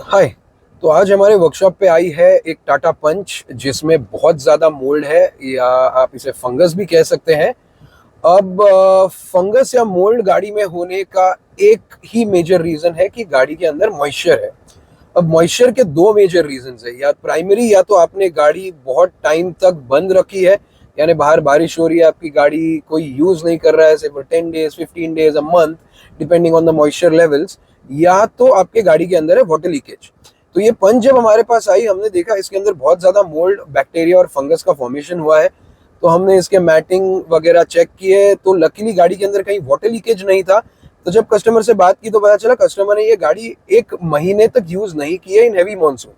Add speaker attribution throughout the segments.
Speaker 1: हाय। तो आज हमारे वर्कशॉप पे आई है एक टाटा पंच जिसमें बहुत ज़्यादा मोल्ड है, या आप इसे फंगस भी कह सकते हैं। अब फंगस या मोल्ड गाड़ी में होने का एक ही मेजर रीज़न है कि गाड़ी के अंदर मॉइस्चर है। अब मॉइस्चर के दो मेजर रीजंस है, या प्राइमरी, या तो आपने गाड़ी बहुत टाइम तक बंद रखी है, यानी बाहर बारिश हो रही है, आपकी गाड़ी कोई यूज नहीं कर रहा है सिर्फ 10 days 15 days a month, depending on the moisture levels, या तो आपके गाड़ी के अंदर है वाटर लीकेज। तो ये पंच जब हमारे पास आई, हमने देखा इसके अंदर बहुत ज्यादा मोल्ड, बैक्टीरिया और फंगस का फॉर्मेशन हुआ है। तो हमने इसके मैटिंग वगैरह चेक किए, तो लकीली गाड़ी के अंदर कहीं वाटर लीकेज नहीं था। तो जब कस्टमर से बात की तो पता चला कस्टमर ने ये गाड़ी 1 महीने तक यूज नहीं की है इन हैवी मॉनसून।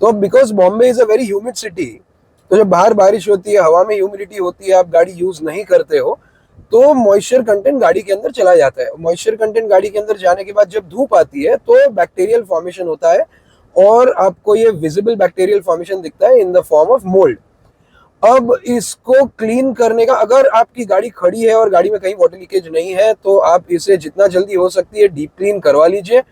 Speaker 1: तो अब because Bombay is a very humid city, तो जब बाहर बारिश होती है, हवा में ह्यूमिडिटी होती है, आप गाड़ी यूज नहीं करते हो, तो मॉइस्चर कंटेंट गाड़ी के अंदर चला जाता है। मॉइस्चर कंटेंट गाड़ी के अंदर जाने के बाद जब धूप आती है तो बैक्टीरियल फॉर्मेशन होता है, और आपको ये विजिबल बैक्टीरियल फॉर्मेशन दिखता है in the form of mould. अब इसको क्लीन करने का, अगर आपकी गाड़ी खड़ी है और गाड़ी में कहीं वाटर लीकेज नहीं है, तो आप इसे जितना जल्दी हो सकती है डीप क्लीन करवा लीजिए।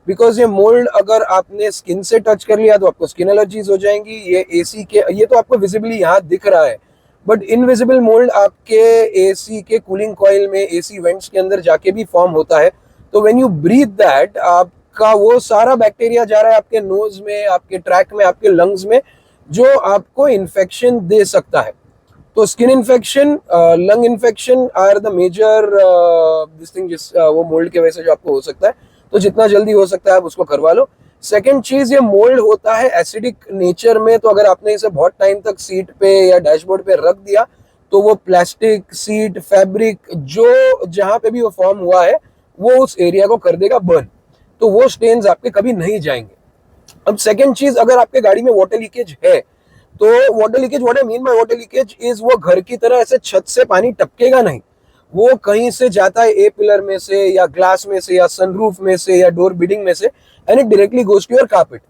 Speaker 1: बिकॉज ये मोल्ड अगर आपने स्किन से टच कर लिया तो आपको स्किन एलर्जीज हो जाएंगी। ये एसी के, ये तो आपको विजिबली यहाँ दिख रहा है, बट इनविजिबल मोल्ड आपके एसी के कूलिंग कॉइल में, एसी वेंट्स के अंदर जाके भी फॉर्म होता है। तो व्हेन यू ब्रीथ दैट, आपका वो सारा बैक्टीरिया जा रहा है आपके नोज में, आपके ट्रैक में, आपके लंग्स में, जो आपको इन्फेक्शन दे सकता है। तो skin infection, lung infection are the major this thing, जिस वो मोल्ड की वजह से जो आपको हो सकता है। तो जितना जल्दी हो सकता है आप उसको करवा लो। सेकेंड चीज, ये मोल्ड होता है एसिडिक नेचर में, तो अगर आपने इसे बहुत टाइम तक सीट पे या डैशबोर्ड पे रख दिया, तो वो प्लास्टिक, सीट, फैब्रिक, जो जहां पे भी वो फॉर्म हुआ है, वो उस एरिया को कर देगा बर्न। तो वो स्टेन्स आपके कभी नहीं जाएंगे। अब सेकंड चीज, अगर आपके गाड़ी में वाटर लीकेज है, तो water leakage, what I mean by water leakage is, वो घर की तरह ऐसे छत से पानी टपकेगा नहीं। वो कहीं से जाता है, ए पिलर में से, या ग्लास में से, या सनरूफ में से, या डोर बीडिंग में से, and it directly goes to your carpet.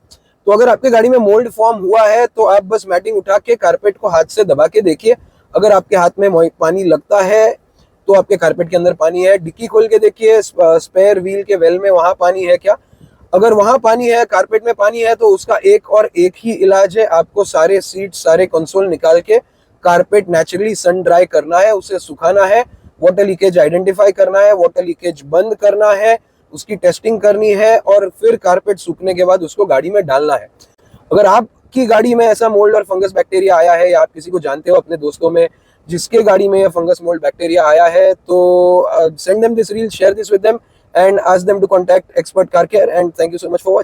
Speaker 1: तो अगर आपके गाड़ी में मोल्ड फॉर्म हुआ है, तो आप बस मैटिंग उठा के कारपेट को हाथ से दबा के देखिए। अगर आपके हाथ में पानी लगता है तो आपके कारपेट के अंदर पानी है। डिक्की खोल के देखिए, स्पेयर व्हील के वेल में वहां पानी है क्या। अगर वहां पानी है, कारपेट में पानी है, तो उसका एक और एक ही इलाज है, आपको सारे सीट, सारे कंसोल निकाल के कारपेट नेचुरली सन ड्राई करना है, उसे सुखाना है, वाटर लीकेज आइडेंटिफाई करना है, वाटर लीकेज बंद करना है, उसकी टेस्टिंग करनी है, और फिर कारपेट सूखने के बाद उसको गाड़ी में डालना है। अगर आपकी गाड़ी में ऐसा मोल्ड और फंगस बैक्टीरिया आया है, या आप किसी को जानते हो अपने दोस्तों में जिसके गाड़ी में फंगस मोल्ड बैक्टीरिया आया है, तो send them this reel, share this with them, and ask them to contact expert car care, and thank you so much for watching.